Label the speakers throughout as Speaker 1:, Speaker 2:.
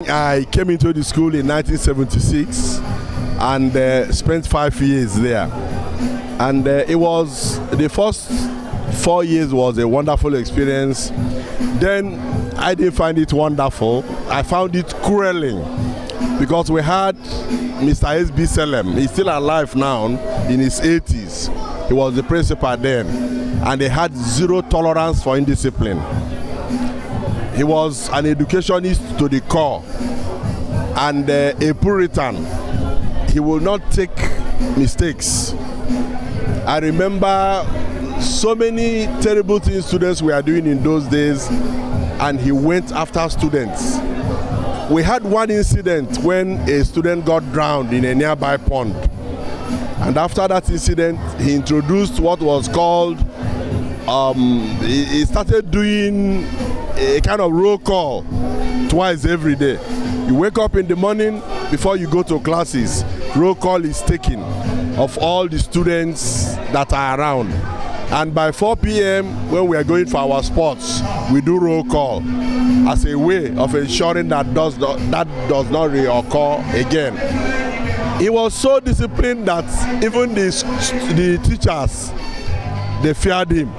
Speaker 1: I came into the school in 1976 and spent 5 years there. And it was, the first 4 years was a wonderful experience. Then I didn't find it wonderful. I found it grueling because we had Mr. S.B. Selem. He's still alive now in his 80s. He was the principal then. And they had zero tolerance for indiscipline. He was an educationist to the core and a Puritan. He will not take mistakes. I remember so many terrible things students were doing in those days, and he went after students. We had one incident when a student got drowned in a nearby pond. And after that incident, he introduced what was called, he started doing a kind of roll call twice every day. You wake up in the morning, before you go to classes, roll call is taken of all the students that are around. And by 4 p.m. when we are going for our sports, we do roll call as a way of ensuring that does not reoccur again. He was so disciplined that even the teachers, they feared him.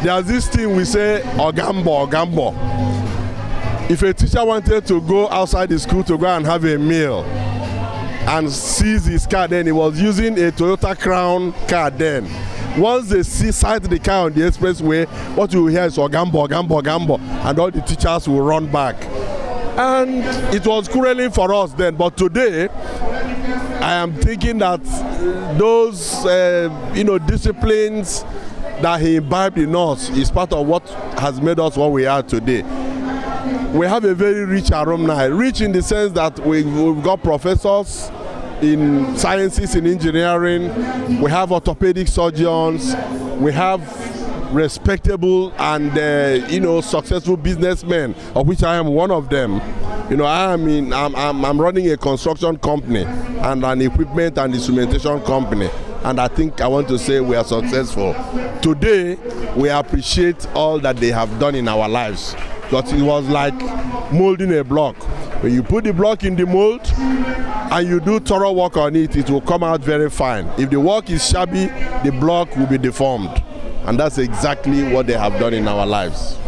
Speaker 1: There's this thing we say, Ogambo. If a teacher wanted to go outside the school to go and have a meal and seize his car, then he was using a Toyota Crown car then. Once they sight the car on the expressway, what you will hear is Ogambo, and all the teachers will run back. And it was grueling for us then, but today, I am thinking that those disciplines that he imbibed in us is part of what has made us what we are today. We have a very rich alumni, rich in the sense that we've got professors in sciences, in engineering, we have orthopedic surgeons, we have respectable and successful businessmen, of which I am one of them. I'm running a construction company and an equipment and instrumentation company, and I think I want to say we are successful. Today, we appreciate all that they have done in our lives, because it was like molding a block. When you put the block in the mold and you do thorough work on it, it will come out very fine. If the work is shabby, the block will be deformed. And that's exactly what they have done in our lives.